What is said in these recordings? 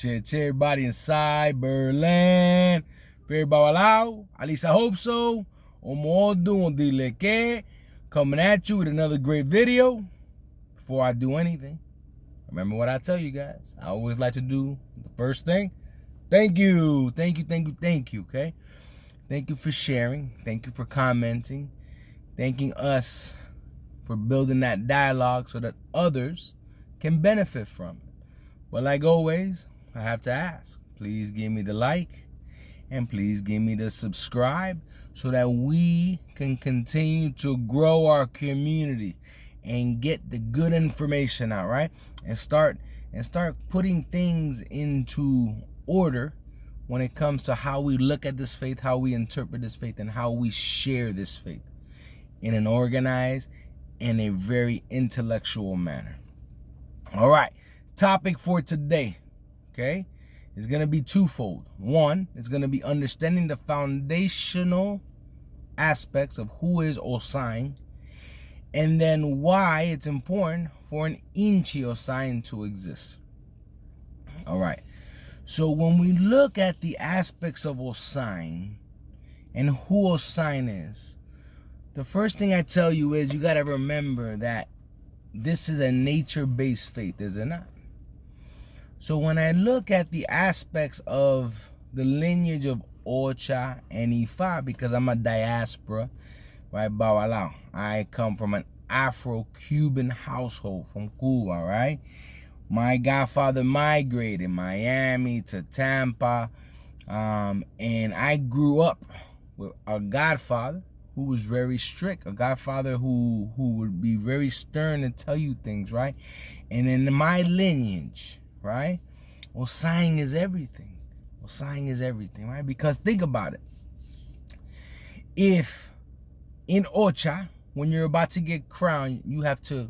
everybody in Cyberland. For everybody out, at least I hope so. Omodo Dileke, coming at you with another great video. Before I do anything, remember what I tell you guys. I always like to do the first thing. Thank you, okay? Thank you for sharing. Thank you for commenting. Thanking us for building that dialogue so that others can benefit from it. But like always, I have to ask, please give me the like and please give me the subscribe so that we can continue to grow our community and get the good information out, right? And start putting things into order when it comes to how we look at this faith, how we interpret this faith, and how we share this faith in an organized and a very intellectual manner. All right, topic for today, okay, is going to be twofold. One is going to be understanding the foundational aspects of who is Ozain, and then why it's important for an Inshe Ozain to exist. All right, so when we look at the aspects of Ozain and who Ozain is, the first thing I tell you is you got to remember that this is a nature-based faith, is it not? So when I look at the aspects of the lineage of Orisha and Ifa, because I'm a diaspora, right, Bawalao. I come from an Afro-Cuban household from Cuba, right? My godfather migrated Miami to Tampa, and I grew up with a godfather who was very strict, a godfather who would be very stern and tell you things, right? And in my lineage, right, Ozain is everything. Ozain is everything, right? Because think about it. If in Ocha, when you're about to get crowned, you have to,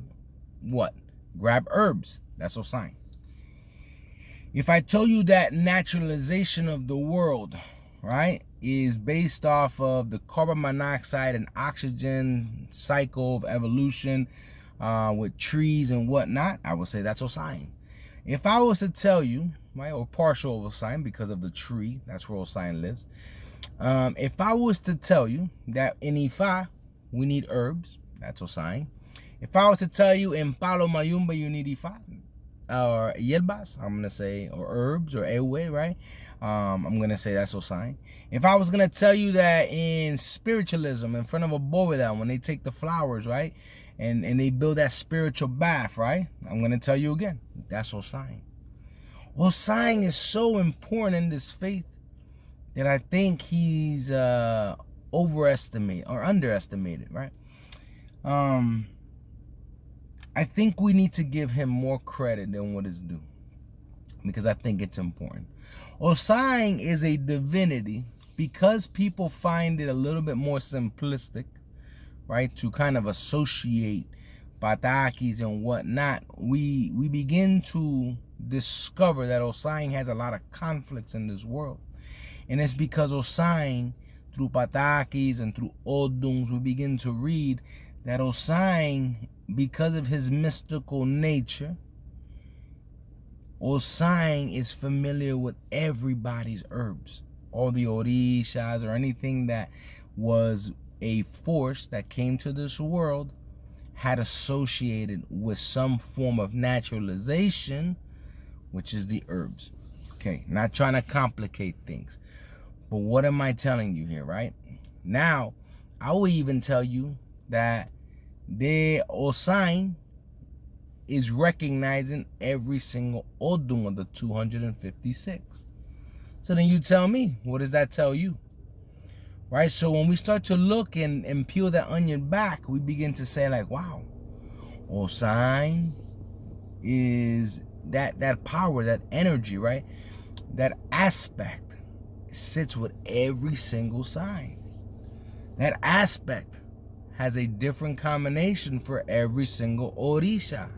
what? Grab herbs. That's Ozain. If I tell you that naturalization of the world, right, is based off of the carbon monoxide and oxygen cycle of evolution with trees and whatnot, I would say that's Ozain. If I was to tell you, right, or partial of Ozain because of the tree, that's where Ozain lives. If I was to tell you that in Ifa, we need herbs, that's Ozain. If I was to tell you in Palo Mayumba, you need Ifa, or Yelbas, I'm going to say, or herbs, or Ewe, right? I'm going to say that's Ozain. If I was going to tell you that in spiritualism, in front of a Boveda, when they take the flowers, right, and they build that spiritual bath, right, I'm going to tell you again, that's Ozain. Ozain is so important in this faith that I think he's overestimated or underestimated, right? I think we need to give him more credit than what is due, because I think it's important. Ozain is a divinity because people find it a little bit more simplistic, right, to kind of associate patakis and whatnot. We begin to discover that Ozain has a lot of conflicts in this world. And it's because Ozain, through patakis and through oduns, we begin to read that Ozain, because of his mystical nature, Ozain is familiar with everybody's herbs. All the Orishas or anything that was a force that came to this world had associated with some form of naturalization, which is the herbs. Okay, not trying to complicate things. But what am I telling you here, right? Now, I will even tell you that the Ozain is recognizing every single Odun of the 256. So then you tell me, what does that tell you? Right? So when we start to look and peel that onion back, we begin to say like, wow, Ozain is that power, that energy, right? That aspect sits with every single sign. That aspect has a different combination for every single Orisha.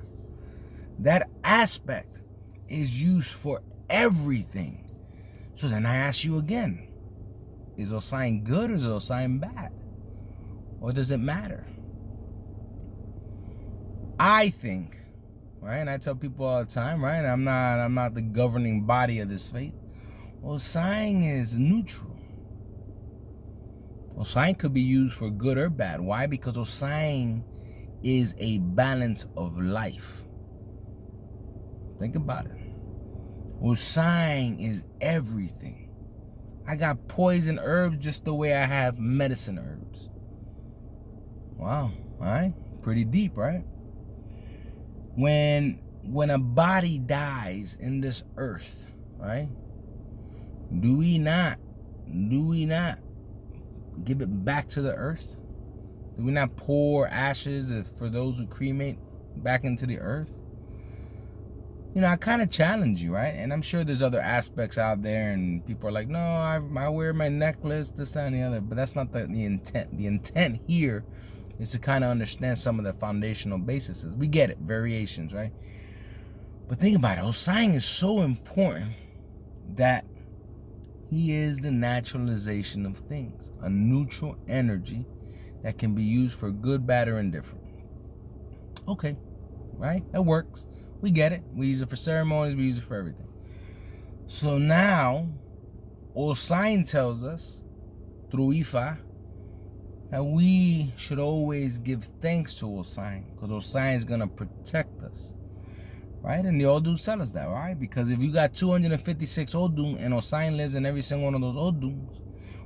That aspect is used for everything. So then I ask you again, is Ozain good or is Ozain bad? Or does it matter? I think right? And I tell people all the time, right? I'm not the governing body of this faith. Ozain is neutral. Ozain could be used for good or bad. Why? Because Ozain is a balance of life. Think about it. Ozain is everything. I got poison herbs just the way I have medicine herbs. Wow, all right? Pretty deep, right? When a body dies in this earth, right? Do we not give it back to the earth? Do we not pour ashes for those who cremate back into the earth? You know, I kind of challenge you, right? And I'm sure there's other aspects out there, and people are like, no, I wear my necklace, this, that, and the other. But that's not the intent. The intent here is to kind of understand some of the foundational bases. We get it, variations, right? But think about it. Ozain is so important that he is the naturalization of things, a neutral energy that can be used for good, bad, or indifferent. Okay, right? That works. We get it. We use it for ceremonies. We use it for everything. So now, Ozain tells us, through Ifa, that we should always give thanks to Ozain, because Ozain is going to protect us. Right? And the Odus tell us that, right? Because if you got 256 Odun and Ozain lives in every single one of those Oduns,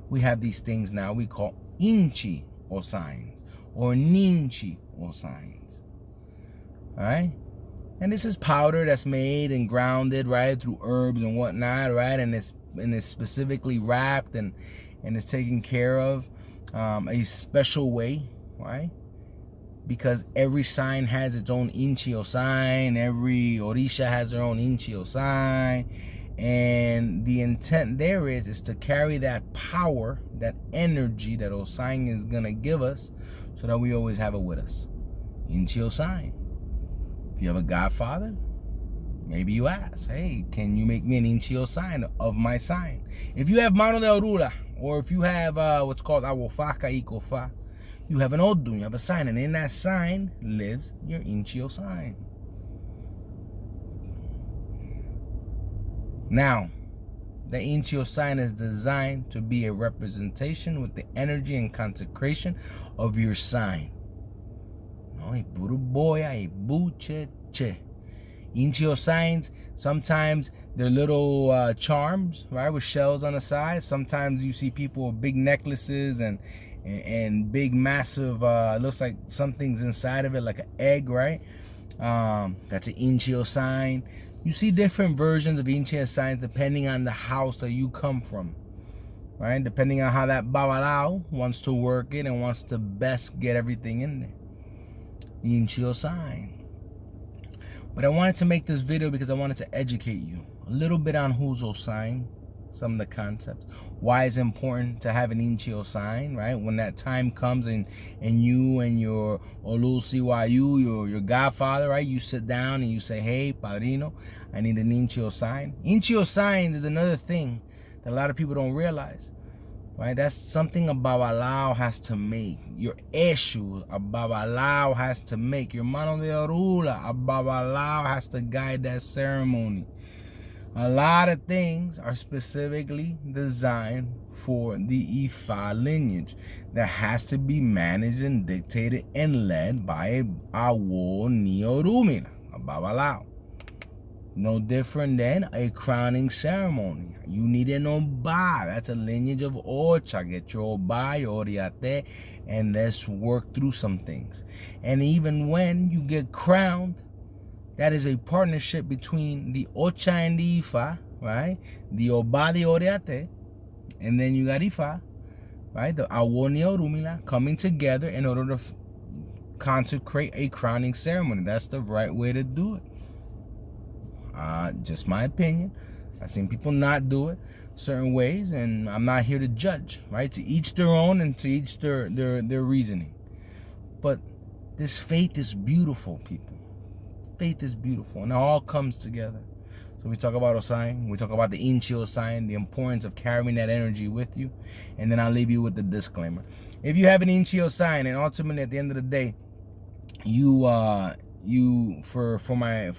we have these things now we call Inshe Ozains or Ninchi Ozains. Alright? And this is powder that's made and grounded, right, through herbs and whatnot, right? And it's specifically wrapped and it's taken care of a special way, right? Because every sign has its own Inshe Ozain, every Orisha has their own Inshe Ozain, and the intent there is to carry that power, that energy that Ozain is gonna give us, so that we always have it with us. Inshe Ozain. If you have a godfather, maybe you ask, hey, can you make me an Inshe Ozain of my sign? If you have Mano de Orula, or if you have what's called Awofaka Ikofa, you have an Odun, you have a sign, and in that sign lives your Inshe Ozain. Now, the Inshe Ozain is designed to be a representation with the energy and consecration of your sign. No, Inshe Ozains, sometimes they're little charms, right, with shells on the side. Sometimes you see people with big necklaces and big massive it looks like something's inside of it, like an egg, right? That's an Inshe Ozain. You see different versions of Inshe Ozains depending on the house that you come from, right? Depending on how that Babalao wants to work it and wants to best get everything in there. Inshe Ozain. But I wanted to make this video because I wanted to educate you a little bit on who's Ozain, some of the concepts, why it's important to have an Inshe Ozain, right? When that time comes and you and your Olusiwayu, your godfather, right? You sit down and you say, hey, Padrino, I need an Inshe Ozain. Inshe Ozain is another thing that a lot of people don't realize, right? That's something a Babalao has to make. Your Eshu, a Babalao has to make. Your Mano de Orula, a Babalao has to guide that ceremony. A lot of things are specifically designed for the Ifa lineage that has to be managed and dictated and led by a Awo Niorumina, a Babalao. No different than a crowning ceremony. You need an Oba. That's a lineage of Ocha. Get your Oba, your Oriate, and let's work through some things. And even when you get crowned, that is a partnership between the Ocha and the Ifa, right? The Oba, the Oriate, and then you got Ifa, right? The Awoni Orumila coming together in order to consecrate a crowning ceremony. That's the right way to do it. Just my opinion. I've seen people not do it certain ways, and I'm not here to judge, right? To each their own and to each their reasoning. But this faith is beautiful, people. Faith is beautiful, and it all comes together. So we talk about Ozain, we talk about the Inshe Ozain, the importance of carrying that energy with you, and then I'll leave you with the disclaimer. If you have an Inshe Ozain, and ultimately at the end of the day, for my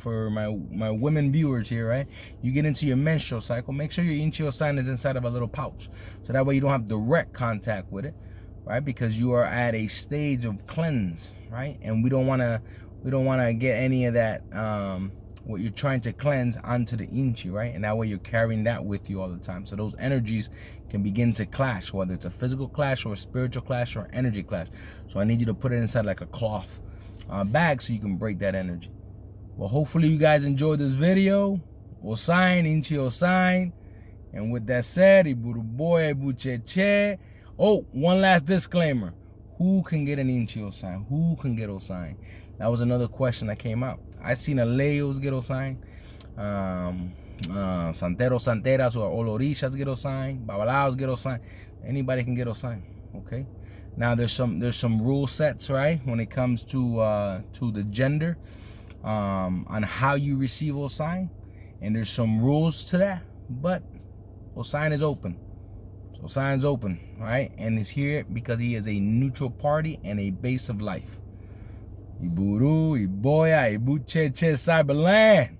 women viewers here, right? You get into your menstrual cycle. Make sure your Inshe sign is inside of a little pouch, so that way you don't have direct contact with it, right? Because you are at a stage of cleanse, right? And we don't want to get any of that what you're trying to cleanse onto the Inshe, right? And that way you're carrying that with you all the time. So those energies can begin to clash, whether it's a physical clash or a spiritual clash or energy clash. So I need you to put it inside like a cloth bag so you can break that energy. Well, hopefully you guys enjoyed this video. Ozain, Inshe Ozain. And with that said, Iburuboy, Ibucheche. Oh, one last disclaimer. Who can get an Inshe Ozain? Who can get Ozain? That was another question that came out. I seen Aleos get Ozain. Santeros, Santeras, or Orishas get Ozain. Babalaos get Ozain. Anybody can get Ozain. Okay. Now there's some rule sets, right, when it comes to the gender, on how you receive Ozain, and there's some rules to that. But Ozain is open. So Ozain's open, right, and is here because he is a neutral party and a base of life. Iburu, Iboya, Ibucheche, Cyberland.